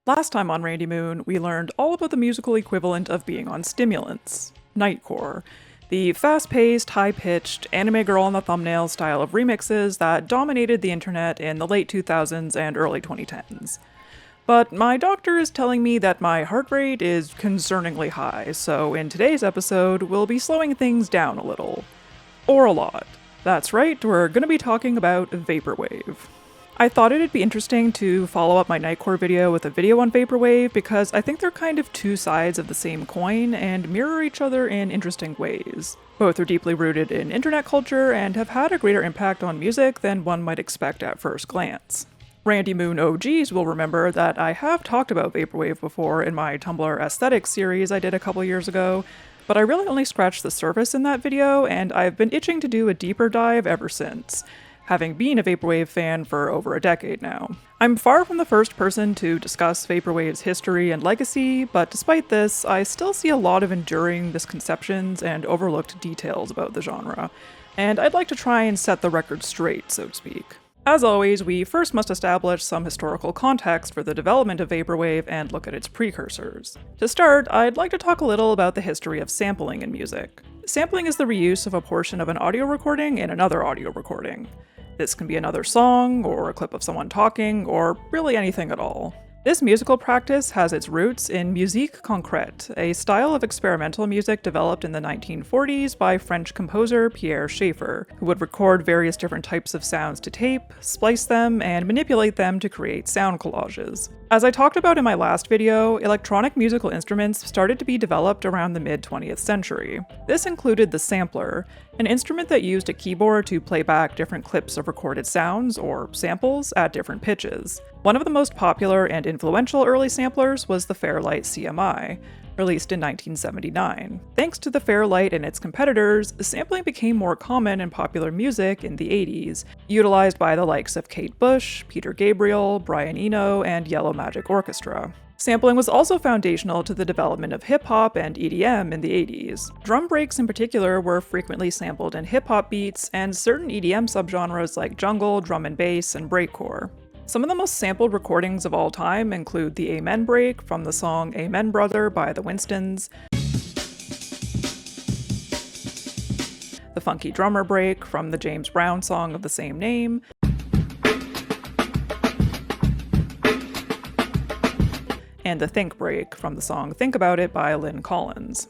Last time on Randy Moon, we learned all about the musical equivalent of being on stimulants, nightcore, the fast-paced, high-pitched, anime girl on the thumbnail style of remixes that dominated the internet in the late 2000s and early 2010s. But my doctor is telling me that my heart rate is concerningly high, so in today's episode, we'll be slowing things down a little. Or a lot. That's right, we're going to be talking about Vaporwave. I thought it'd be interesting to follow up my Nightcore video with a video on Vaporwave because I think they're kind of two sides of the same coin and mirror each other in interesting ways. Both are deeply rooted in internet culture and have had a greater impact on music than one might expect at first glance. Randy Moon OGs will remember that I have talked about Vaporwave before in my Tumblr Aesthetics series I did a couple years ago, but I really only scratched the surface in that video and I've been itching to do a deeper dive ever since, having been a Vaporwave fan for over a decade now. I'm far from the first person to discuss Vaporwave's history and legacy, but despite this, I still see a lot of enduring misconceptions and overlooked details about the genre, and I'd like to try and set the record straight, so to speak. As always, we first must establish some historical context for the development of Vaporwave and look at its precursors. To start, I'd like to talk a little about the history of sampling in music. Sampling is the reuse of a portion of an audio recording in another audio recording. This can be another song, or a clip of someone talking, or really anything at all. This musical practice has its roots in musique concrète, a style of experimental music developed in the 1940s by French composer Pierre Schaeffer, who would record various different types of sounds to tape, splice them, and manipulate them to create sound collages. As I talked about in my last video, electronic musical instruments started to be developed around the mid-20th century. This included the sampler, an instrument that used a keyboard to play back different clips of recorded sounds, or samples, at different pitches. One of the most popular and influential early samplers was the Fairlight CMI, released in 1979. Thanks to the Fairlight and its competitors, sampling became more common in popular music in the 80s, utilized by the likes of Kate Bush, Peter Gabriel, Brian Eno, and Yellow Magic Orchestra. Sampling was also foundational to the development of hip-hop and EDM in the 80s. Drum breaks in particular were frequently sampled in hip-hop beats, and certain EDM subgenres like jungle, drum and bass, and breakcore. Some of the most sampled recordings of all time include the Amen break from the song Amen Brother by the Winstons, the Funky Drummer break from the James Brown song of the same name, and the Think break from the song Think About It by Lynn Collins.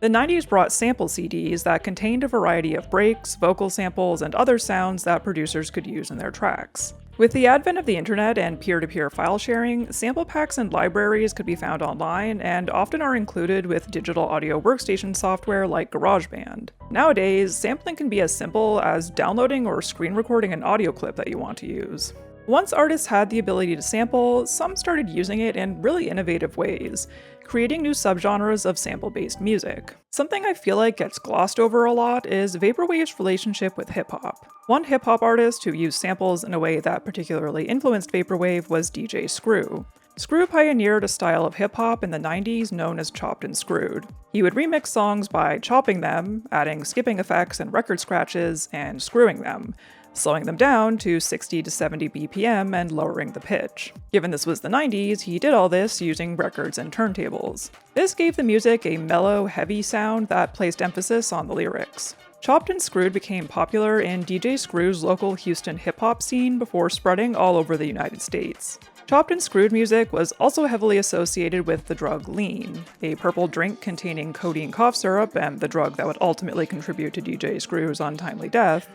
The 90s brought sample CDs that contained a variety of breaks, vocal samples, and other sounds that producers could use in their tracks. With the advent of the internet and peer-to-peer file sharing, sample packs and libraries could be found online and often are included with digital audio workstation software like GarageBand. Nowadays, sampling can be as simple as downloading or screen recording an audio clip that you want to use. Once artists had the ability to sample, some started using it in really innovative ways, creating new subgenres of sample-based music. Something I feel like gets glossed over a lot is Vaporwave's relationship with hip-hop. One hip-hop artist who used samples in a way that particularly influenced Vaporwave was DJ Screw. Screw pioneered a style of hip-hop in the 90s known as chopped and screwed. He would remix songs by chopping them, adding skipping effects and record scratches, and screwing them, slowing them down to 60 to 70 BPM and lowering the pitch. Given this was the 90s, he did all this using records and turntables. This gave the music a mellow, heavy sound that placed emphasis on the lyrics. Chopped and Screwed became popular in DJ Screw's local Houston hip-hop scene before spreading all over the United States. Chopped and Screwed music was also heavily associated with the drug lean, a purple drink containing codeine cough syrup and the drug that would ultimately contribute to DJ Screw's untimely death,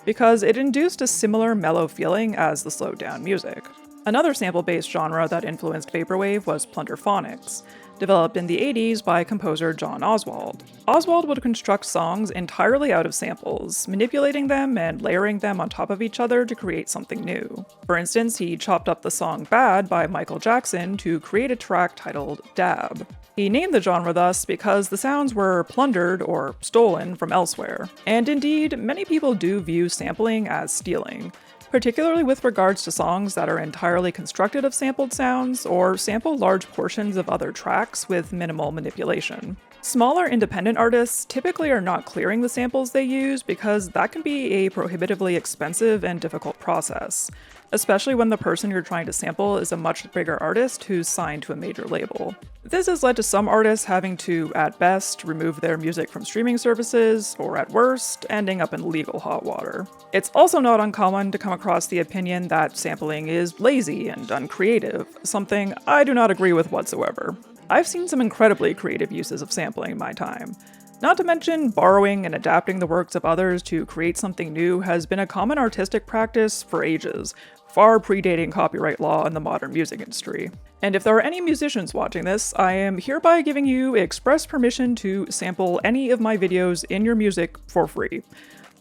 because it induced a similar mellow feeling as the slowed down music. Another sample-based genre that influenced Vaporwave was plunderphonics, developed in the 80s by composer John Oswald. Oswald would construct songs entirely out of samples, manipulating them and layering them on top of each other to create something new. For instance, he chopped up the song Bad by Michael Jackson to create a track titled Dab. He named the genre thus because the sounds were plundered or stolen from elsewhere. And indeed, many people do view sampling as stealing, particularly with regards to songs that are entirely constructed of sampled sounds or sample large portions of other tracks with minimal manipulation. Smaller independent artists typically are not clearing the samples they use because that can be a prohibitively expensive and difficult process, especially when the person you're trying to sample is a much bigger artist who's signed to a major label. This has led to some artists having to, at best, remove their music from streaming services, or at worst, ending up in legal hot water. It's also not uncommon to come across the opinion that sampling is lazy and uncreative, something I do not agree with whatsoever. I've seen some incredibly creative uses of sampling in my time. Not to mention, borrowing and adapting the works of others to create something new has been a common artistic practice for ages, far predating copyright law in the modern music industry. And if there are any musicians watching this, I am hereby giving you express permission to sample any of my videos in your music for free,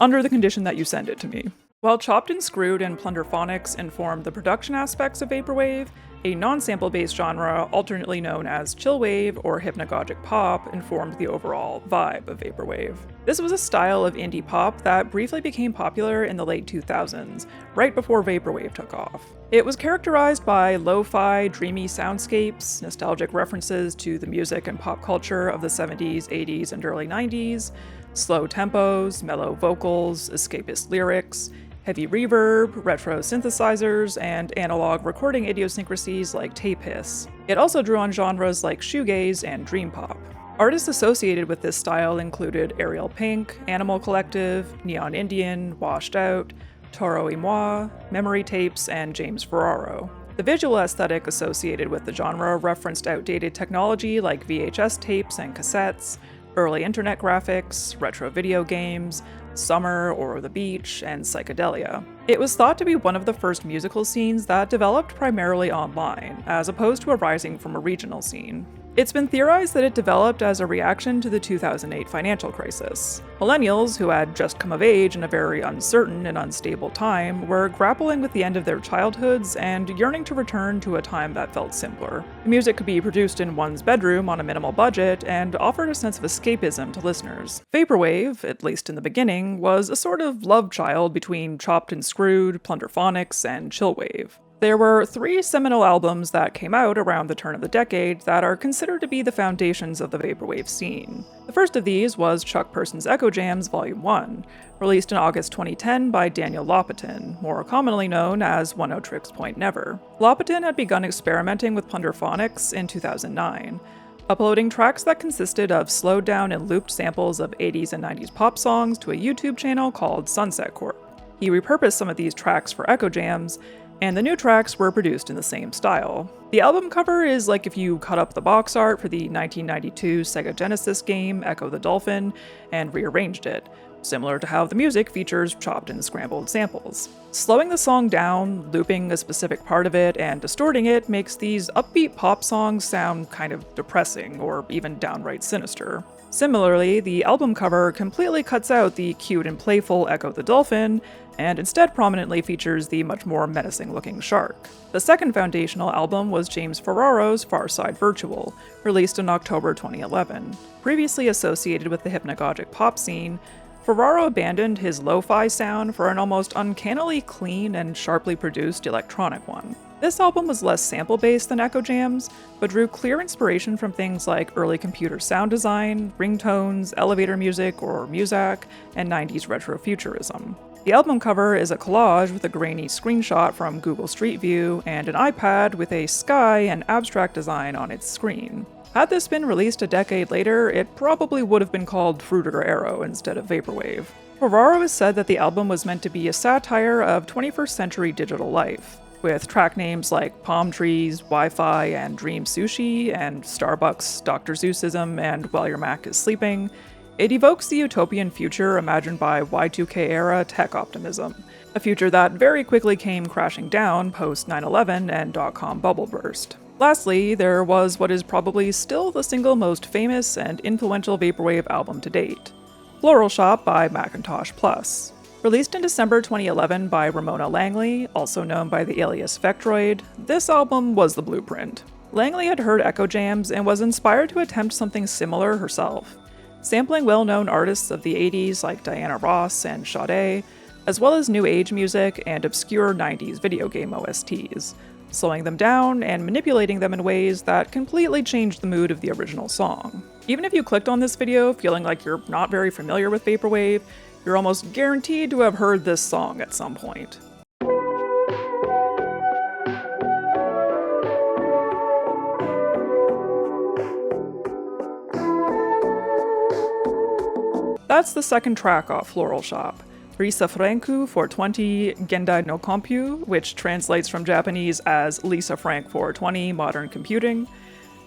under the condition that you send it to me. While Chopped and Screwed and Plunderphonics informed the production aspects of Vaporwave, a non-sample-based genre, alternately known as chillwave or hypnagogic pop, informed the overall vibe of Vaporwave. This was a style of indie pop that briefly became popular in the late 2000s, right before Vaporwave took off. It was characterized by lo-fi, dreamy soundscapes, nostalgic references to the music and pop culture of the 70s, 80s, and early 90s, slow tempos, mellow vocals, escapist lyrics, heavy reverb, retro synthesizers, and analog recording idiosyncrasies like tape hiss. It also drew on genres like shoegaze and dream pop. Artists associated with this style included Ariel Pink, Animal Collective, Neon Indian, Washed Out, Toro y Moi, Memory Tapes, and James Ferraro. The visual aesthetic associated with the genre referenced outdated technology like VHS tapes and cassettes, early internet graphics, retro video games, summer or the beach, and psychedelia. It was thought to be one of the first musical scenes that developed primarily online, as opposed to arising from a regional scene. It's been theorized that it developed as a reaction to the 2008 financial crisis. Millennials, who had just come of age in a very uncertain and unstable time, were grappling with the end of their childhoods and yearning to return to a time that felt simpler. The music could be produced in one's bedroom on a minimal budget and offered a sense of escapism to listeners. Vaporwave, at least in the beginning, was a sort of love child between Chopped and Screwed, Plunderphonics, and chillwave. There were 3 seminal albums that came out around the turn of the decade that are considered to be the foundations of the Vaporwave scene. The first of these was Chuck Person's Echo Jams Volume 1, released in August 2010 by Daniel Lopatin, more commonly known as 1-0-Tricks Point Never. Lopatin had begun experimenting with Plunderphonics in 2009, uploading tracks that consisted of slowed down and looped samples of 80s and 90s pop songs to a YouTube channel called Sunset Corp. He repurposed some of these tracks for Echo Jams, and the new tracks were produced in the same style. The album cover is like if you cut up the box art for the 1992 Sega Genesis game Echo the Dolphin and rearranged it, similar to how the music features chopped and scrambled samples. Slowing the song down, looping a specific part of it, and distorting it makes these upbeat pop songs sound kind of depressing or even downright sinister. Similarly, the album cover completely cuts out the cute and playful Echo the Dolphin, and instead prominently features the much more menacing-looking shark. The second foundational album was James Ferraro's Far Side Virtual, released in October 2011. Previously associated with the hypnagogic pop scene, Ferraro abandoned his lo-fi sound for an almost uncannily clean and sharply produced electronic one. This album was less sample-based than Echo Jams, but drew clear inspiration from things like early computer sound design, ringtones, elevator music or Muzak, and 90s retrofuturism. The album cover is a collage with a grainy screenshot from Google Street View and an iPad with a sky and abstract design on its screen. Had this been released a decade later, it probably would have been called Fruitiger Arrow instead of Vaporwave. Ferraro has said that the album was meant to be a satire of 21st century digital life, with track names like Palm Trees, Wi-Fi, and Dream Sushi, and Starbucks, Dr. Zeusism, and While Your Mac is Sleeping. It evokes the utopian future imagined by Y2K-era tech optimism, a future that very quickly came crashing down post 9/11 and dot-com bubble burst. Lastly, there was what is probably still the single most famous and influential Vaporwave album to date, Floral Shop by Macintosh Plus. Released in December 2011 by Ramona Langley, also known by the alias Vectroid, this album was the blueprint. Langley had heard Echo Jams and was inspired to attempt something similar herself, sampling well-known artists of the 80s like Diana Ross and Sade, as well as new age music and obscure 90s video game OSTs, slowing them down and manipulating them in ways that completely changed the mood of the original song. Even if you clicked on this video feeling like you're not very familiar with Vaporwave, you're almost guaranteed to have heard this song at some point. That's the second track off Floral Shop, Risa Franku for 20 Gendai no Compyu, which translates from Japanese as Lisa Frank for 20 Modern Computing.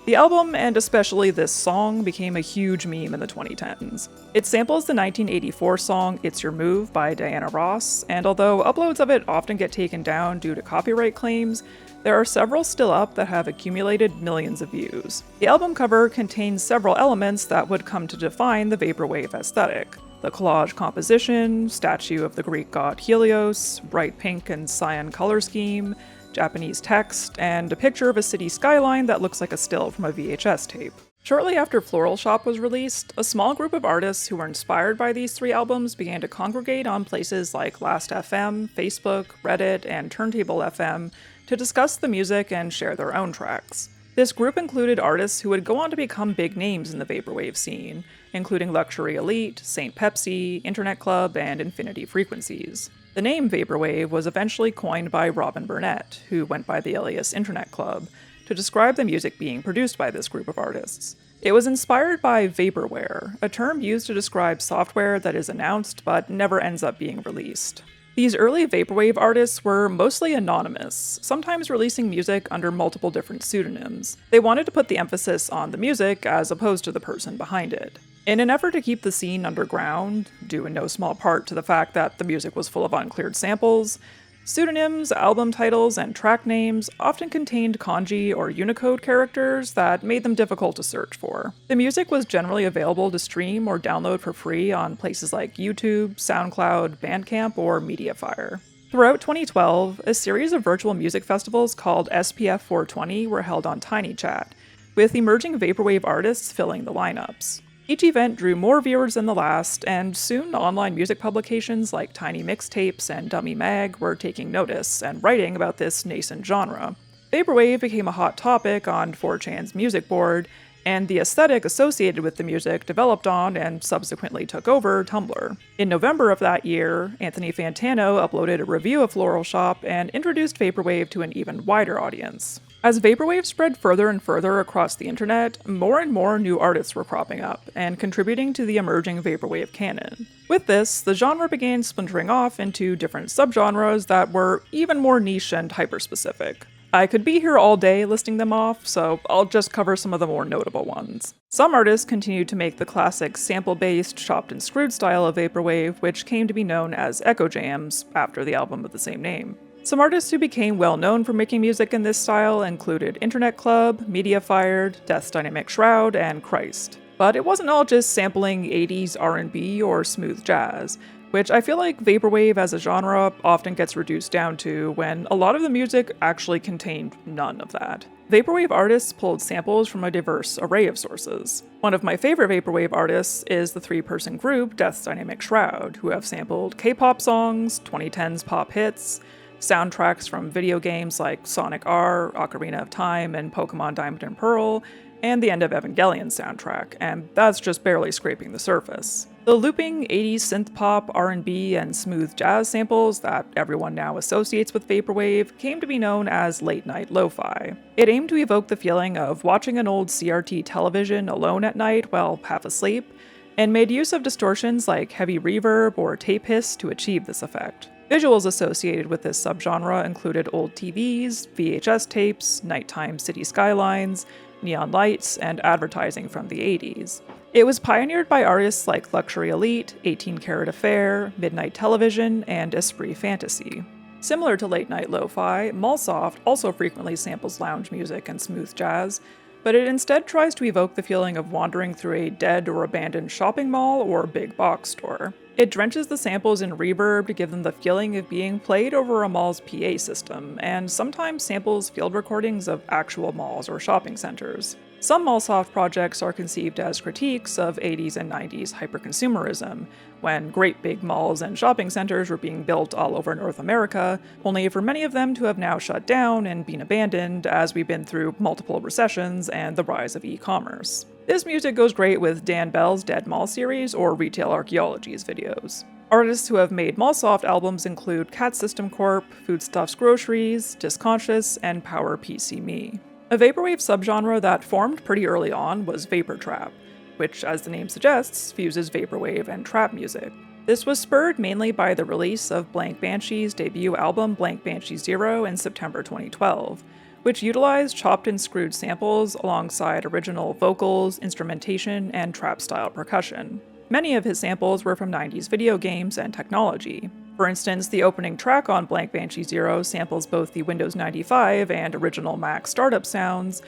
The album, and especially this song, became a huge meme in the 2010s. It samples the 1984 song It's Your Move by Diana Ross, and although uploads of it often get taken down due to copyright claims, there are several still up that have accumulated millions of views. The album cover contains several elements that would come to define the Vaporwave aesthetic. The collage composition, statue of the Greek god Helios, bright pink and cyan color scheme, Japanese text, and a picture of a city skyline that looks like a still from a VHS tape. Shortly after Floral Shop was released, a small group of artists who were inspired by these three albums began to congregate on places like Last.fm, Facebook, Reddit, and Turntable FM to discuss the music and share their own tracks. This group included artists who would go on to become big names in the Vaporwave scene, including Luxury Elite, Saint Pepsi, Internet Club, and Infinity Frequencies. The name Vaporwave was eventually coined by Robin Burnett, who went by the alias Internet Club, to describe the music being produced by this group of artists. It was inspired by vaporware, a term used to describe software that is announced but never ends up being released. These early Vaporwave artists were mostly anonymous, sometimes releasing music under multiple different pseudonyms. They wanted to put the emphasis on the music as opposed to the person behind it. In an effort to keep the scene underground, due in no small part to the fact that the music was full of uncleared samples, pseudonyms, album titles, and track names often contained kanji or Unicode characters that made them difficult to search for. The music was generally available to stream or download for free on places like YouTube, SoundCloud, Bandcamp, or Mediafire. Throughout 2012, a series of virtual music festivals called SPF 420 were held on TinyChat, with emerging Vaporwave artists filling the lineups. Each event drew more viewers than the last, and soon online music publications like Tiny Mixtapes and Dummy Mag were taking notice and writing about this nascent genre. Vaporwave became a hot topic on 4chan's music board, and the aesthetic associated with the music developed on and subsequently took over Tumblr. In November of that year, Anthony Fantano uploaded a review of Floral Shop and introduced Vaporwave to an even wider audience. As Vaporwave spread further and further across the internet, more and more new artists were cropping up and contributing to the emerging Vaporwave canon. With this, the genre began splintering off into different subgenres that were even more niche and hyperspecific. I could be here all day listing them off, so I'll just cover some of the more notable ones. Some artists continued to make the classic sample-based, chopped and screwed style of Vaporwave, which came to be known as Echo Jams after the album of the same name. Some artists who became well known for making music in this style included Internet Club, Mediafire, Death's Dynamic Shroud, and Christ. But it wasn't all just sampling 80s R&B or smooth jazz, which I feel like Vaporwave as a genre often gets reduced down to when a lot of the music actually contained none of that. Vaporwave artists pulled samples from a diverse array of sources. One of my favorite Vaporwave artists is the three-person group Death's Dynamic Shroud, who have sampled K-pop songs, 2010s pop hits, soundtracks from video games like Sonic R, Ocarina of Time, and Pokemon Diamond and Pearl, and the End of Evangelion soundtrack, and that's just barely scraping the surface. The looping 80s synth-pop, R&B, and smooth jazz samples that everyone now associates with Vaporwave came to be known as late-night lo-fi. It aimed to evoke the feeling of watching an old CRT television alone at night while half asleep, and made use of distortions like heavy reverb or tape hiss to achieve this effect. Visuals associated with this subgenre included old TVs, VHS tapes, nighttime city skylines, neon lights, and advertising from the 80s. It was pioneered by artists like Luxury Elite, 18 Karat Affair, Midnight Television, and Esprit Fantasy. Similar to late night lo-fi, Mallsoft also frequently samples lounge music and smooth jazz, but it instead tries to evoke the feeling of wandering through a dead or abandoned shopping mall or big box store. It drenches the samples in reverb to give them the feeling of being played over a mall's PA system, and sometimes samples field recordings of actual malls or shopping centers. Some Mallsoft projects are conceived as critiques of 80s and 90s hyperconsumerism, when great big malls and shopping centers were being built all over North America, only for many of them to have now shut down and been abandoned as we've been through multiple recessions and the rise of e-commerce. This music goes great with Dan Bell's Dead Mall series or Retail Archaeology's videos. Artists who have made Mallsoft albums include Cat System Corp, Foodstuffs Groceries, Disconscious, and Power PC Me. A vaporwave subgenre that formed pretty early on was vapor trap, which, as the name suggests, fuses vaporwave and trap music. This was spurred mainly by the release of Blank Banshee's debut album Blank Banshee Zero in September 2012, which utilized chopped and screwed samples alongside original vocals, instrumentation, and trap-style percussion. Many of his samples were from 90s video games and technology. For instance, the opening track on Blank Banshee Zero samples both the Windows 95 and original Mac startup sounds,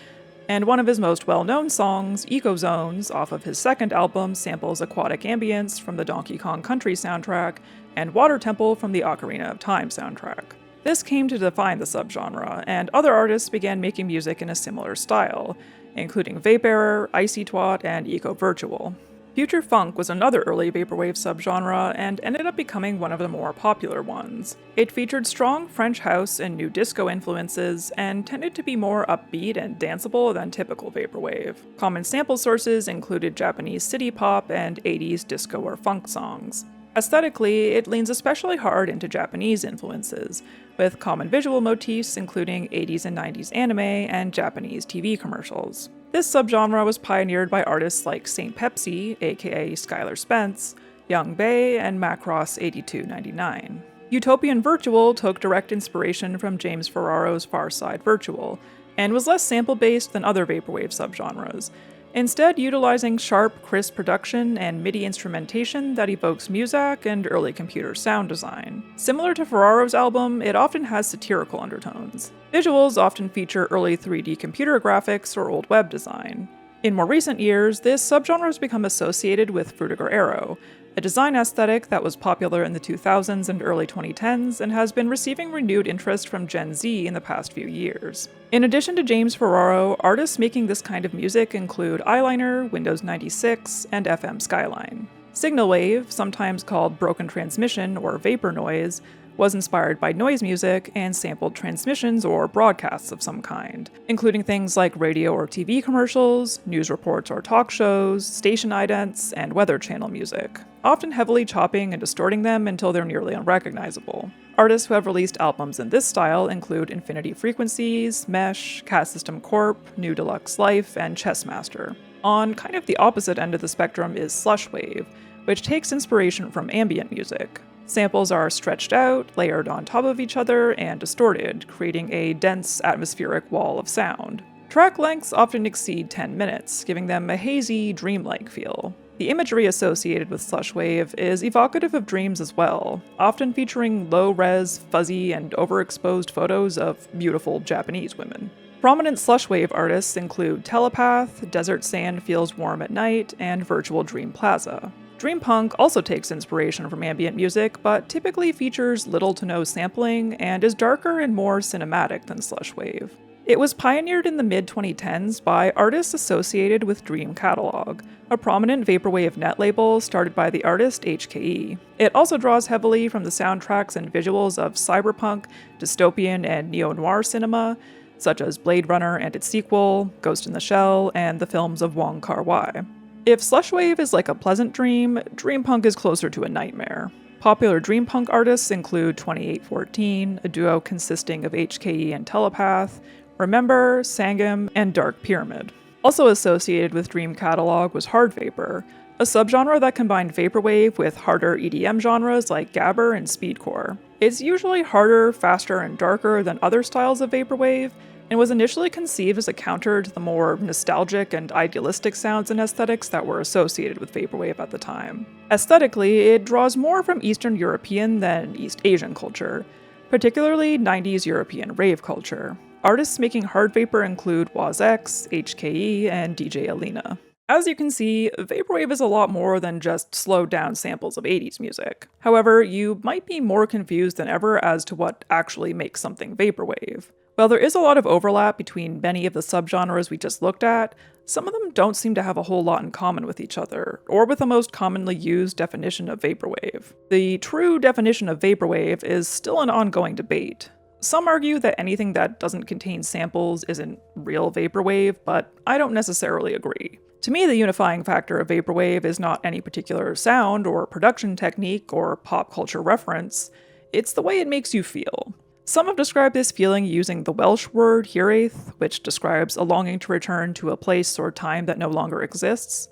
and one of his most well-known songs, Eco Zones, off of his second album, samples aquatic ambience from the Donkey Kong Country soundtrack and Water Temple from the Ocarina of Time soundtrack. This came to define the subgenre, and other artists began making music in a similar style, including Vaporwave, Icy Twat, and Eco Virtual. Future funk was another early vaporwave subgenre and ended up becoming one of the more popular ones. It featured strong French house and new disco influences and tended to be more upbeat and danceable than typical vaporwave. Common sample sources included Japanese city pop and 80s disco or funk songs. Aesthetically, it leans especially hard into Japanese influences, with common visual motifs including 80s and 90s anime and Japanese TV commercials. This subgenre was pioneered by artists like Saint Pepsi, aka Skylar Spence, Young Bae, and Macross8299. Utopian Virtual took direct inspiration from James Ferraro's Far Side Virtual, and was less sample-based than other vaporwave subgenres, instead utilizing sharp, crisp production and MIDI instrumentation that evokes Muzak and early computer sound design. Similar to Ferraro's album, it often has satirical undertones. Visuals often feature early 3D computer graphics or old web design. In more recent years, this subgenre has become associated with Frutiger Aero, a design aesthetic that was popular in the 2000s and early 2010s and has been receiving renewed interest from Gen Z in the past few years. In addition to James Ferraro, artists making this kind of music include Eyeliner, Windows 96, and FM Skyline. Signal Wave, sometimes called broken transmission or vapor noise, was inspired by noise music and sampled transmissions or broadcasts of some kind, including things like radio or TV commercials, news reports or talk shows, station idents, and Weather Channel music, often heavily chopping and distorting them until they're nearly unrecognizable. Artists who have released albums in this style include Infinity Frequencies, Mesh, Cat System Corp, New Deluxe Life, and Chessmaster. On kind of the opposite end of the spectrum is Slushwave, which takes inspiration from ambient music. Samples are stretched out, layered on top of each other, and distorted, creating a dense, atmospheric wall of sound. Track lengths often exceed 10 minutes, giving them a hazy, dreamlike feel. The imagery associated with Slushwave is evocative of dreams as well, often featuring low-res, fuzzy, and overexposed photos of beautiful Japanese women. Prominent Slushwave artists include Telepath, Desert Sand Feels Warm at Night, and Virtual Dream Plaza. Dream punk also takes inspiration from ambient music, but typically features little to no sampling and is darker and more cinematic than Slushwave. It was pioneered in the mid-2010s by artists associated with Dream Catalog, a prominent vaporwave net label started by the artist HKE. It also draws heavily from the soundtracks and visuals of cyberpunk, dystopian, and neo-noir cinema, such as Blade Runner and its sequel, Ghost in the Shell, and the films of Wong Kar-wai. If Slushwave is like a pleasant dream, dream punk is closer to a nightmare. Popular dream punk artists include 2814, a duo consisting of HKE and Telepath, Remember, Sangam, and Dark Pyramid. Also associated with Dream Catalog was Hard Vapor, a subgenre that combined vaporwave with harder EDM genres like gabber and speedcore. It's usually harder, faster, and darker than other styles of vaporwave, and was initially conceived as a counter to the more nostalgic and idealistic sounds and aesthetics that were associated with vaporwave at the time. Aesthetically, it draws more from Eastern European than East Asian culture, particularly 90s European rave culture. Artists making hard vapor include WazX, HKE, and DJ Alina. As you can see, vaporwave is a lot more than just slowed down samples of 80s music. However, you might be more confused than ever as to what actually makes something vaporwave. While there is a lot of overlap between many of the subgenres we just looked at, some of them don't seem to have a whole lot in common with each other, or with the most commonly used definition of vaporwave. The true definition of vaporwave is still an ongoing debate. Some argue that anything that doesn't contain samples isn't real vaporwave, but I don't necessarily agree. To me, the unifying factor of vaporwave is not any particular sound or production technique or pop culture reference, it's the way it makes you feel. Some have described this feeling using the Welsh word hiraeth, which describes a longing to return to a place or time that no longer exists.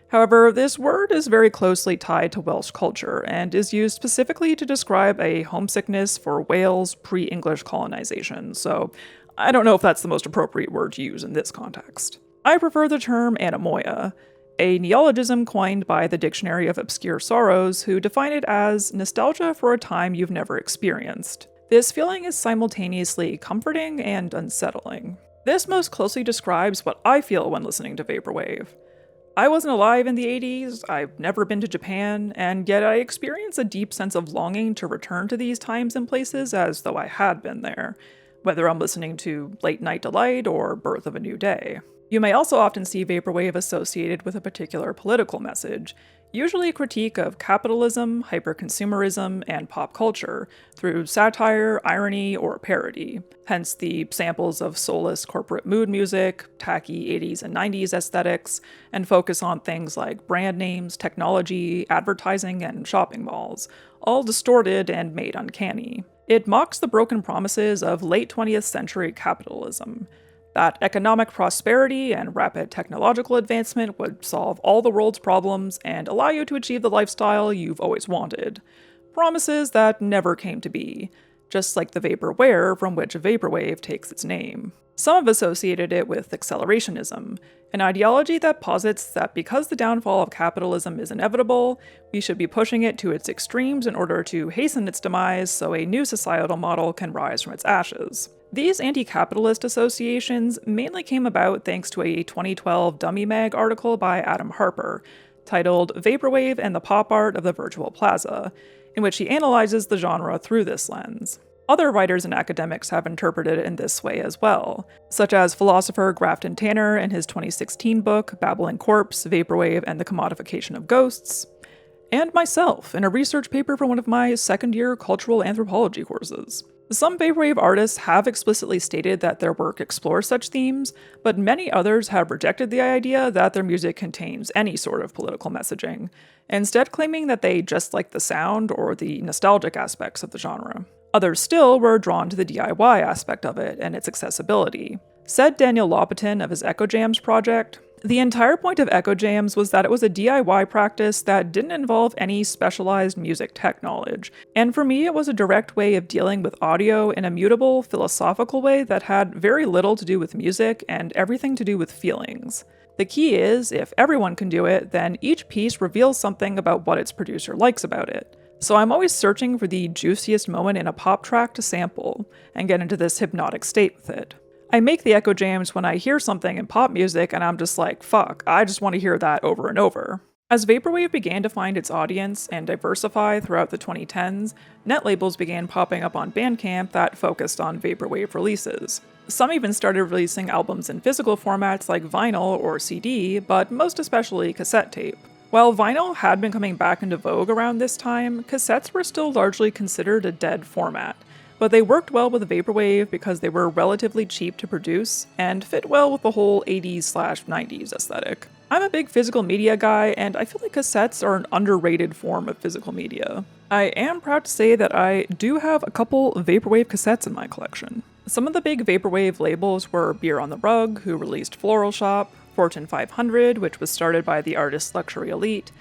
However, this word is very closely tied to Welsh culture and is used specifically to describe a homesickness for Wales pre-English colonization, so I don't know if that's the most appropriate word to use in this context. I prefer the term anemoia, a neologism coined by the Dictionary of Obscure Sorrows, who define it as nostalgia for a time you've never experienced. This feeling is simultaneously comforting and unsettling. This most closely describes what I feel when listening to vaporwave. I wasn't alive in the 80s, I've never been to Japan, and yet I experience a deep sense of longing to return to these times and places as though I had been there, whether I'm listening to Late Night Delight or Birth of a New Day. You may also often see vaporwave associated with a particular political message, usually a critique of capitalism, hyperconsumerism, and pop culture, through satire, irony, or parody. Hence the samples of soulless corporate mood music, tacky 80s and 90s aesthetics, and focus on things like brand names, technology, advertising, and shopping malls, all distorted and made uncanny. It mocks the broken promises of late 20th century capitalism, that economic prosperity and rapid technological advancement would solve all the world's problems and allow you to achieve the lifestyle you've always wanted. Promises that never came to be, just like the vaporware from which vaporwave takes its name. Some have associated it with accelerationism, an ideology that posits that because the downfall of capitalism is inevitable, we should be pushing it to its extremes in order to hasten its demise so a new societal model can rise from its ashes. These anti-capitalist associations mainly came about thanks to a 2012 Dummy Mag article by Adam Harper, titled Vaporwave and the Pop Art of the Virtual Plaza, in which he analyzes the genre through this lens. Other writers and academics have interpreted it in this way as well, such as philosopher Grafton Tanner in his 2016 book Babbling Corpse, Vaporwave and the Commodification of Ghosts, and myself in a research paper for one of my second-year cultural anthropology courses. Some vaporwave artists have explicitly stated that their work explores such themes, but many others have rejected the idea that their music contains any sort of political messaging, instead claiming that they just like the sound or the nostalgic aspects of the genre. Others still were drawn to the DIY aspect of it and its accessibility. Said Daniel Lopatin of his Echo Jams project, "The entire point of Echo Jams was that it was a DIY practice that didn't involve any specialized music tech knowledge, and for me it was a direct way of dealing with audio in a mutable, philosophical way that had very little to do with music and everything to do with feelings. The key is, if everyone can do it, then each piece reveals something about what its producer likes about it. So I'm always searching for the juiciest moment in a pop track to sample, and get into this hypnotic state with it. I make the Echo Jams when I hear something in pop music and I'm just like, fuck, I just want to hear that over and over." As vaporwave began to find its audience and diversify throughout the 2010s, net labels began popping up on Bandcamp that focused on vaporwave releases. Some even started releasing albums in physical formats like vinyl or CD, but most especially cassette tape. While vinyl had been coming back into vogue around this time, cassettes were still largely considered a dead format, but they worked well with vaporwave because they were relatively cheap to produce and fit well with the whole 80s/90s aesthetic. I'm a big physical media guy, and I feel like cassettes are an underrated form of physical media. I am proud to say that I do have a couple vaporwave cassettes in my collection. Some of the big vaporwave labels were Beer on the Rug, who released Floral Shop, Fortune 500, which was started by the artist Luxury Elite,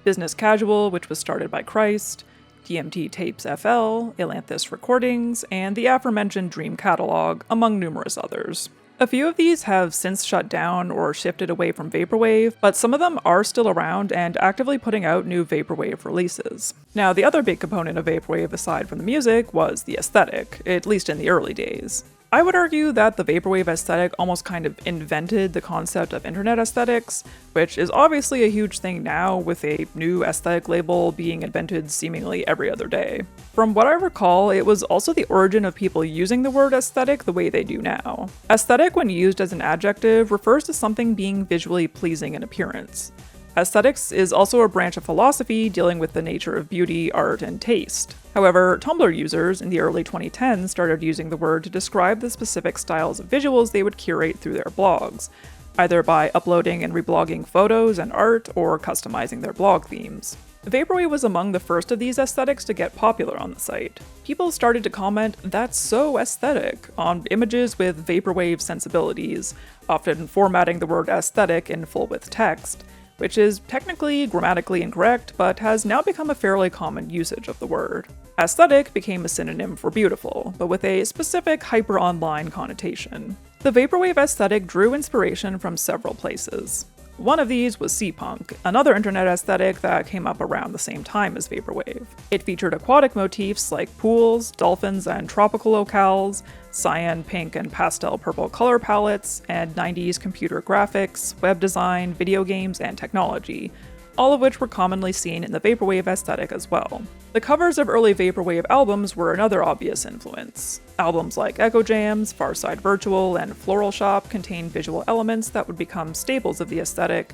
Business Casual, which was started by Christ, DMT Tapes FL, Atlantis Recordings, and the aforementioned Dream Catalog, among numerous others. A few of these have since shut down or shifted away from vaporwave, but some of them are still around and actively putting out new vaporwave releases. Now, the other big component of vaporwave aside from the music was the aesthetic, at least in the early days. I would argue that the vaporwave aesthetic almost kind of invented the concept of internet aesthetics, which is obviously a huge thing now with a new aesthetic label being invented seemingly every other day. From what I recall, it was also the origin of people using the word aesthetic the way they do now. Aesthetic, when used as an adjective, refers to something being visually pleasing in appearance. Aesthetics is also a branch of philosophy dealing with the nature of beauty, art, and taste. However, Tumblr users in the early 2010s started using the word to describe the specific styles of visuals they would curate through their blogs, either by uploading and reblogging photos and art or customizing their blog themes. Vaporwave was among the first of these aesthetics to get popular on the site. People started to comment, "That's so aesthetic," on images with vaporwave sensibilities, often formatting the word aesthetic in full-width text, which is technically grammatically incorrect, but has now become a fairly common usage of the word. Aesthetic became a synonym for beautiful, but with a specific hyper-online connotation. The vaporwave aesthetic drew inspiration from several places. One of these was C-punk, another internet aesthetic that came up around the same time as vaporwave. It featured aquatic motifs like pools, dolphins, and tropical locales, cyan, pink, and pastel purple color palettes, and 90s computer graphics, web design, video games, and technology, all of which were commonly seen in the vaporwave aesthetic as well. The covers of early vaporwave albums were another obvious influence. Albums like Echo Jams, Farside Virtual, and Floral Shop contained visual elements that would become staples of the aesthetic,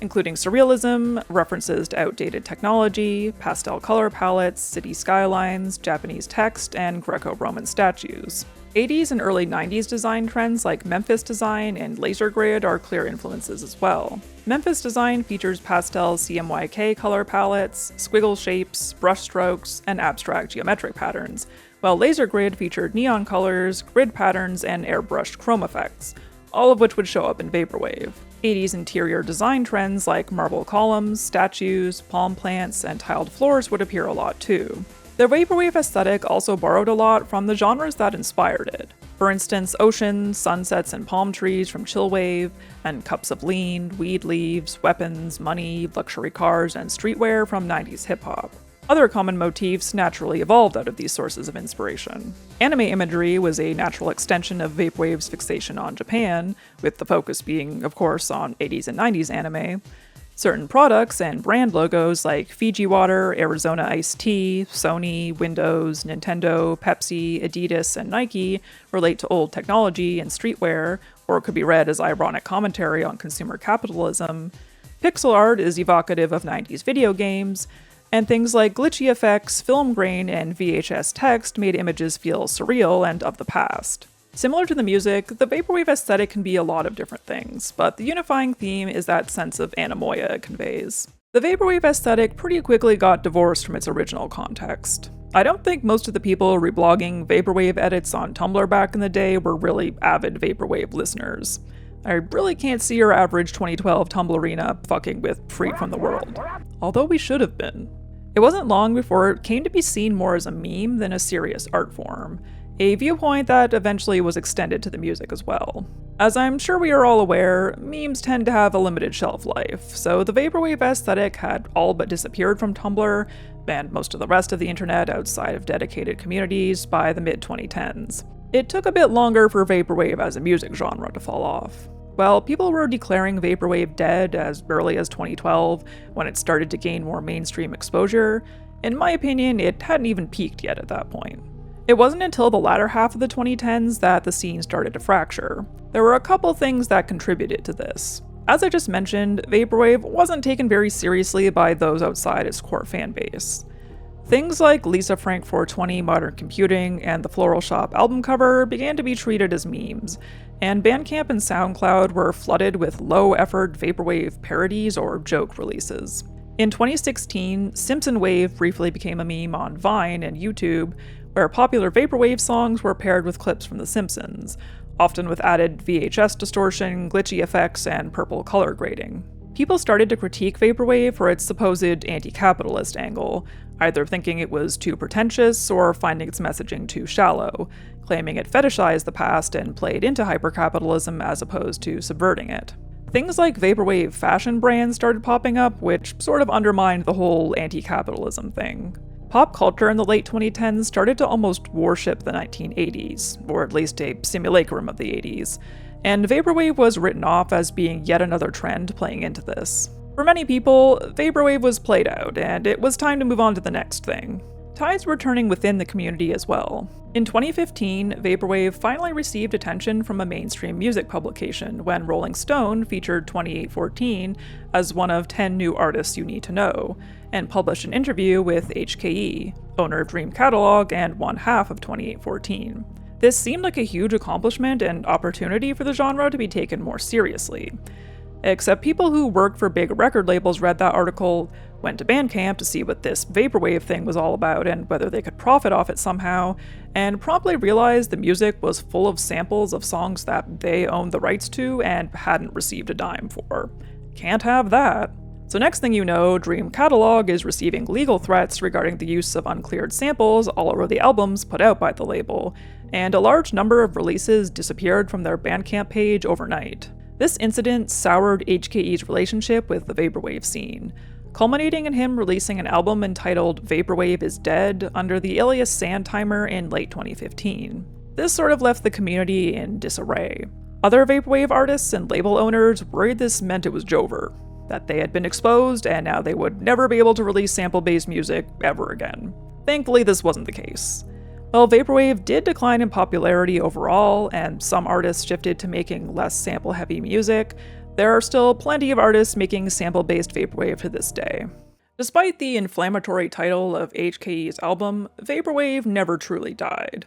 including surrealism, references to outdated technology, pastel color palettes, city skylines, Japanese text, and Greco-Roman statues. 80s and early 90s design trends like Memphis design and laser grid are clear influences as well. Memphis design features pastel CMYK color palettes, squiggle shapes, brush strokes, and abstract geometric patterns, while laser grid featured neon colors, grid patterns, and airbrushed chrome effects, all of which would show up in vaporwave. 80s interior design trends like marble columns, statues, palm plants, and tiled floors would appear a lot too. The vaporwave aesthetic also borrowed a lot from the genres that inspired it. For instance, oceans, sunsets, and palm trees from chillwave, and cups of lean, weed leaves, weapons, money, luxury cars, and streetwear from 90s hip-hop. Other common motifs naturally evolved out of these sources of inspiration. Anime imagery was a natural extension of vaporwave's fixation on Japan, with the focus being, of course, on 80s and 90s anime. Certain products and brand logos like Fiji Water, Arizona Iced Tea, Sony, Windows, Nintendo, Pepsi, Adidas, and Nike relate to old technology and streetwear, or could be read as ironic commentary on consumer capitalism. Pixel art is evocative of 90s video games, and things like glitchy effects, film grain, and VHS text made images feel surreal and of the past. Similar to the music, the vaporwave aesthetic can be a lot of different things, but the unifying theme is that sense of anemoia it conveys. The vaporwave aesthetic pretty quickly got divorced from its original context. I don't think most of the people reblogging vaporwave edits on Tumblr back in the day were really avid vaporwave listeners. I really can't see your average 2012 Tumblrina fucking with Freak from the World. Although we should have been. It wasn't long before it came to be seen more as a meme than a serious art form, a viewpoint that eventually was extended to the music as well. As I'm sure we are all aware, memes tend to have a limited shelf life, so the vaporwave aesthetic had all but disappeared from Tumblr and most of the rest of the internet outside of dedicated communities by the mid-2010s. It took a bit longer for vaporwave as a music genre to fall off. While people were declaring vaporwave dead as early as 2012, when it started to gain more mainstream exposure, in my opinion, it hadn't even peaked yet at that point. It wasn't until the latter half of the 2010s that the scene started to fracture. There were a couple things that contributed to this. As I just mentioned, vaporwave wasn't taken very seriously by those outside its core fanbase. Things like Lisa Frank 420 Modern Computing and the Floral Shop album cover began to be treated as memes, and Bandcamp and SoundCloud were flooded with low-effort vaporwave parodies or joke releases. In 2016, Simpson Wave briefly became a meme on Vine and YouTube, where popular vaporwave songs were paired with clips from The Simpsons, often with added VHS distortion, glitchy effects, and purple color grading. People started to critique vaporwave for its supposed anti-capitalist angle, either thinking it was too pretentious or finding its messaging too shallow, claiming it fetishized the past and played into hypercapitalism as opposed to subverting it. Things like vaporwave fashion brands started popping up, which sort of undermined the whole anti-capitalism thing. Pop culture in the late 2010s started to almost worship the 1980s, or at least a simulacrum of the 80s, and vaporwave was written off as being yet another trend playing into this. For many people, vaporwave was played out, and it was time to move on to the next thing. Tides were turning within the community as well. In 2015, Vaporwave finally received attention from a mainstream music publication when Rolling Stone featured 2814 as one of 10 new artists you need to know, and published an interview with HKE, owner of Dream Catalog and one half of 2814. This seemed like a huge accomplishment and opportunity for the genre to be taken more seriously. Except people who worked for big record labels read that article, went to Bandcamp to see what this Vaporwave thing was all about and whether they could profit off it somehow, and promptly realized the music was full of samples of songs that they owned the rights to and hadn't received a dime for. Can't have that. So next thing you know, Dream Catalog is receiving legal threats regarding the use of uncleared samples all over the albums put out by the label, and a large number of releases disappeared from their Bandcamp page overnight. This incident soured HKE's relationship with the Vaporwave scene, culminating in him releasing an album entitled Vaporwave is Dead under the alias Sandtimer in late 2015. This sort of left the community in disarray. Other Vaporwave artists and label owners worried this meant it was Jover, that they had been exposed and now they would never be able to release sample-based music ever again. Thankfully, this wasn't the case. While Vaporwave did decline in popularity overall, and some artists shifted to making less sample-heavy music, there are still plenty of artists making sample-based Vaporwave to this day. Despite the inflammatory title of HKE's album, Vaporwave never truly died.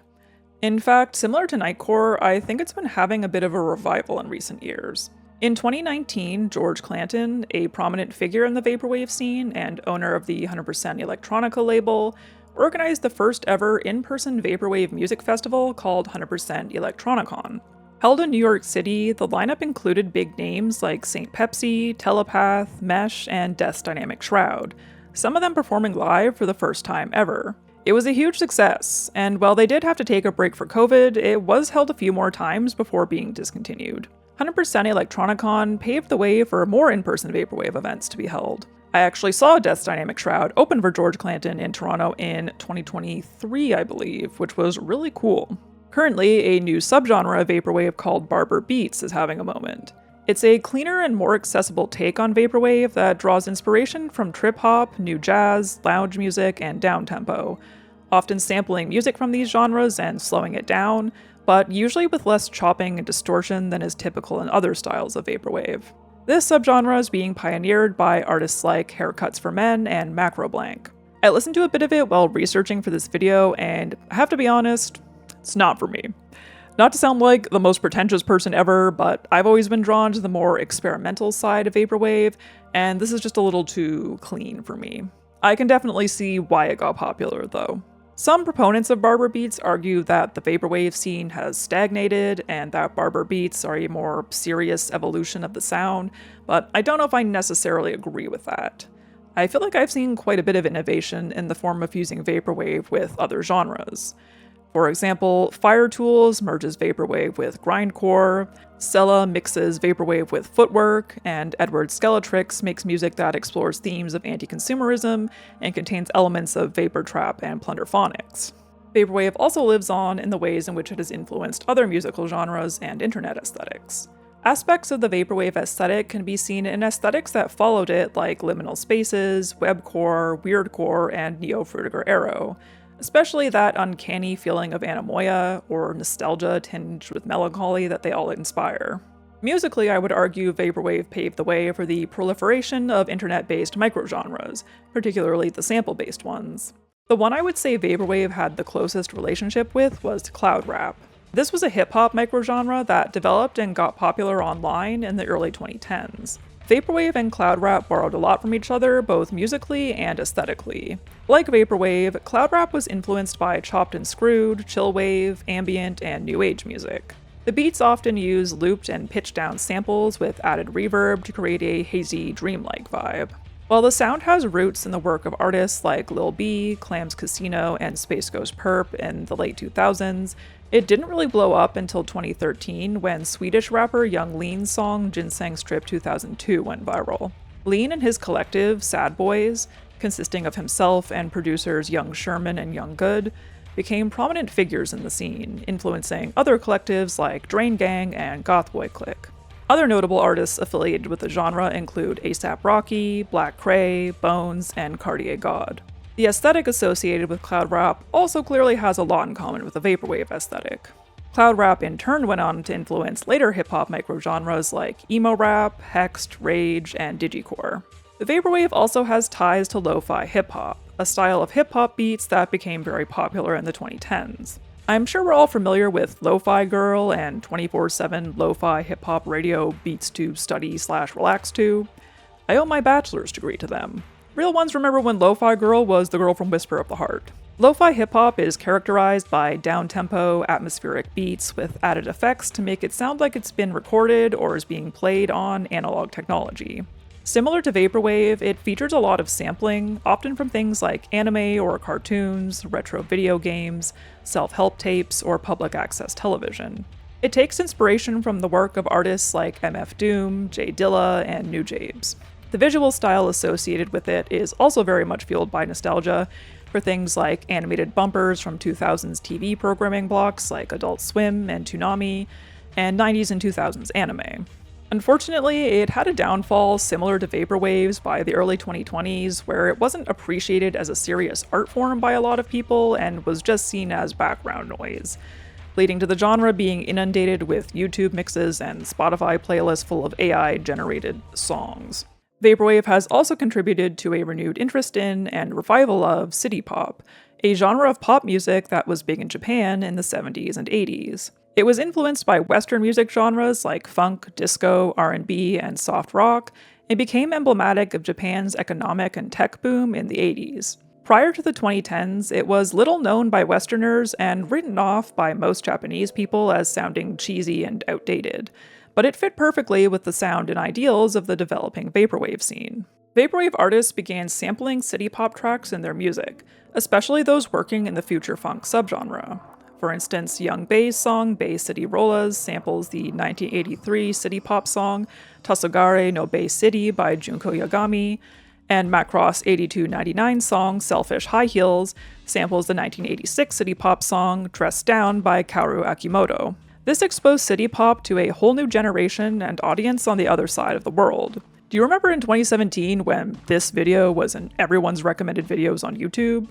In fact, similar to Nightcore, I think it's been having a bit of a revival in recent years. In 2019, George Clanton, a prominent figure in the Vaporwave scene and owner of the 100% Electronica label, organized the first ever in-person Vaporwave music festival called 100% Electronicon. Held in New York City, the lineup included big names like Saint Pepsi, Telepath, Mesh, and Death's Dynamic Shroud, some of them performing live for the first time ever. It was a huge success, and while they did have to take a break for COVID, it was held a few more times before being discontinued. 100% Electronicon paved the way for more in-person Vaporwave events to be held. I actually saw Death's Dynamic Shroud open for George Clanton in Toronto in 2023, I believe, which was really cool. Currently, a new subgenre of Vaporwave called Barber Beats is having a moment. It's a cleaner and more accessible take on Vaporwave that draws inspiration from trip-hop, new jazz, lounge music, and downtempo, often sampling music from these genres and slowing it down, but usually with less chopping and distortion than is typical in other styles of Vaporwave. This subgenre is being pioneered by artists like Haircuts for Men and Macroblank. I listened to a bit of it while researching for this video, and I have to be honest, it's not for me. Not to sound like the most pretentious person ever, but I've always been drawn to the more experimental side of Vaporwave, and this is just a little too clean for me. I can definitely see why it got popular, though. Some proponents of Barber Beats argue that the Vaporwave scene has stagnated and that Barber Beats are a more serious evolution of the sound, but I don't know if I necessarily agree with that. I feel like I've seen quite a bit of innovation in the form of fusing Vaporwave with other genres. For example, Fire Tools merges Vaporwave with grindcore, Sella mixes Vaporwave with footwork, and Edward Skeletrix makes music that explores themes of anti-consumerism and contains elements of vapor trap and plunderphonics. Vaporwave also lives on in the ways in which it has influenced other musical genres and internet aesthetics. Aspects of the Vaporwave aesthetic can be seen in aesthetics that followed it, like liminal spaces, webcore, weirdcore, and neo-Frutiger Arrow, especially that uncanny feeling of anemoia or nostalgia tinged with melancholy that they all inspire. Musically, I would argue Vaporwave paved the way for the proliferation of internet-based microgenres, particularly the sample-based ones. The one I would say Vaporwave had the closest relationship with was cloud rap. This was a hip-hop microgenre that developed and got popular online in the early 2010s. Vaporwave and cloud rap borrowed a lot from each other, both musically and aesthetically. Like Vaporwave, cloud rap was influenced by chopped and screwed, chillwave, ambient, and new age music. The beats often use looped and pitched down samples with added reverb to create a hazy, dreamlike vibe. While the sound has roots in the work of artists like Lil B, Clams Casino, and Space Ghost Perp in the late 2000s, it didn't really blow up until 2013 when Swedish rapper Young Lean's song Ginseng Strip 2002 went viral. Lean and his collective, Sad Boys, consisting of himself and producers Young Sherman and Young Good, became prominent figures in the scene, influencing other collectives like Drain Gang and Gothboy Clique. Other notable artists affiliated with the genre include A$AP Rocky, Black Cray, Bones, and Cartier God. The aesthetic associated with cloud rap also clearly has a lot in common with the vaporwave aesthetic. Cloud rap in turn went on to influence later hip-hop microgenres like emo rap, hexed, rage, and digicore. The vaporwave also has ties to lo-fi hip-hop, a style of hip-hop beats that became very popular in the 2010s. I'm sure we're all familiar with Lo-Fi Girl and 24/7 lo-fi hip-hop radio beats to study/relax to. I owe my bachelor's degree to them. Real ones remember when Lo-Fi Girl was the girl from Whisper of the Heart. Lo-fi hip-hop is characterized by down-tempo, atmospheric beats with added effects to make it sound like it's been recorded or is being played on analog technology. Similar to vaporwave, it features a lot of sampling, often from things like anime or cartoons, retro video games, self-help tapes, or public access television. It takes inspiration from the work of artists like MF Doom, J Dilla, and New Jabes. The visual style associated with it is also very much fueled by nostalgia for things like animated bumpers from 2000s TV programming blocks like Adult Swim and Toonami, and 90s and 2000s anime. Unfortunately, it had a downfall similar to vaporwaves by the early 2020s, where it wasn't appreciated as a serious art form by a lot of people and was just seen as background noise, leading to the genre being inundated with YouTube mixes and Spotify playlists full of AI-generated songs. Vaporwave has also contributed to a renewed interest in and revival of city pop, a genre of pop music that was big in Japan in the 70s and 80s. It was influenced by Western music genres like funk, disco, R&B, and soft rock, and became emblematic of Japan's economic and tech boom in the 80s. Prior to the 2010s, it was little known by Westerners and written off by most Japanese people as sounding cheesy and outdated, but it fit perfectly with the sound and ideals of the developing vaporwave scene. Vaporwave artists began sampling city pop tracks in their music, especially those working in the future funk subgenre. For instance, Young Bae's song Bay City Rollas samples the 1983 city pop song Tasogare no Bay City by Junko Yagami, and Macross 8299's song Selfish High Heels samples the 1986 city pop song Dressed Down by Kaoru Akimoto. This exposed city pop to a whole new generation and audience on the other side of the world. Do you remember in 2017 when this video was in everyone's recommended videos on YouTube?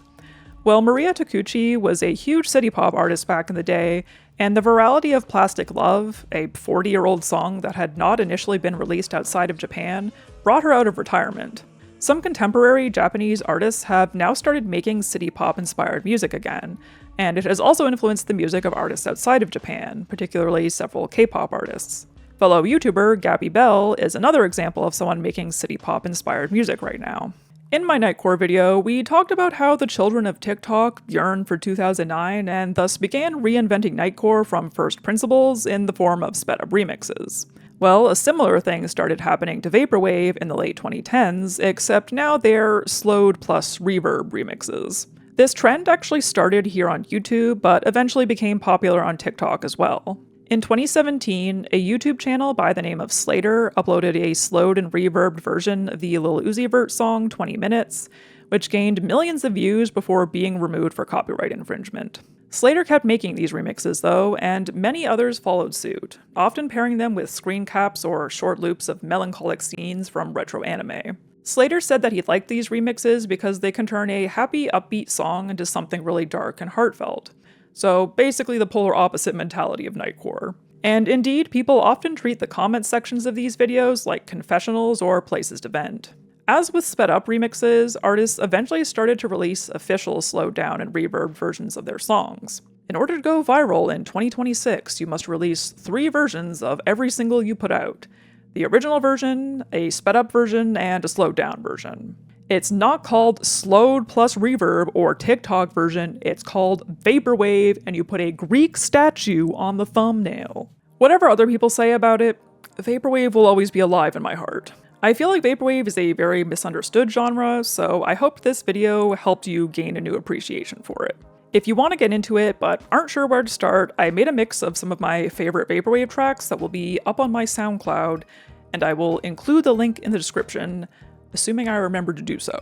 Well, Maria Takuchi was a huge city pop artist back in the day, and the virality of Plastic Love, a 40-year-old song that had not initially been released outside of Japan, brought her out of retirement. Some contemporary Japanese artists have now started making city pop-inspired music again, and it has also influenced the music of artists outside of Japan, particularly several K-pop artists. Fellow YouTuber Gabby Bell is another example of someone making city pop-inspired music right now. In my Nightcore video, we talked about how the children of TikTok yearned for 2009 and thus began reinventing Nightcore from first principles in the form of sped-up remixes. Well, a similar thing started happening to Vaporwave in the late 2010s, except now they're slowed plus reverb remixes. This trend actually started here on YouTube, but eventually became popular on TikTok as well. In 2017, a YouTube channel by the name of Slater uploaded a slowed and reverbed version of the Lil Uzi Vert song 20 Minutes, which gained millions of views before being removed for copyright infringement. Slater kept making these remixes though, and many others followed suit, often pairing them with screen caps or short loops of melancholic scenes from retro anime. Slater said that he liked these remixes because they can turn a happy, upbeat song into something really dark and heartfelt. So basically the polar opposite mentality of Nightcore. And indeed, people often treat the comment sections of these videos like confessionals or places to vent. As with sped-up remixes, artists eventually started to release official slowed down and reverb versions of their songs. In order to go viral in 2026, you must release 3 versions of every single you put out. The original version, a sped-up version, and a slowed down version. It's not called slowed plus reverb or TikTok version, it's called Vaporwave, and you put a Greek statue on the thumbnail. Whatever other people say about it, Vaporwave will always be alive in my heart. I feel like Vaporwave is a very misunderstood genre, so I hope this video helped you gain a new appreciation for it. If you want to get into it but aren't sure where to start, I made a mix of some of my favorite Vaporwave tracks that will be up on my SoundCloud, and I will include the link in the description, assuming I remember to do so.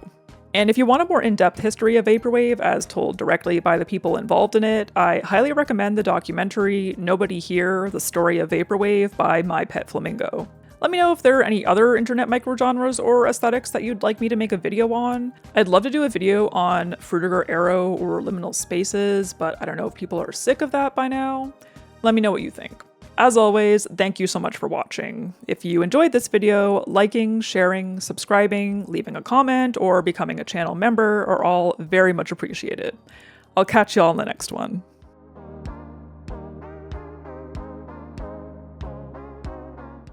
And if you want a more in-depth history of Vaporwave as told directly by the people involved in it, I highly recommend the documentary Nobody Here: The Story of Vaporwave by My Pet Flamingo. Let me know if there are any other internet microgenres or aesthetics that you'd like me to make a video on. I'd love to do a video on Frutiger Arrow or liminal spaces, but I don't know if people are sick of that by now. Let me know what you think. As always, thank you so much for watching. If you enjoyed this video, liking, sharing, subscribing, leaving a comment, or becoming a channel member are all very much appreciated. I'll catch y'all in the next one.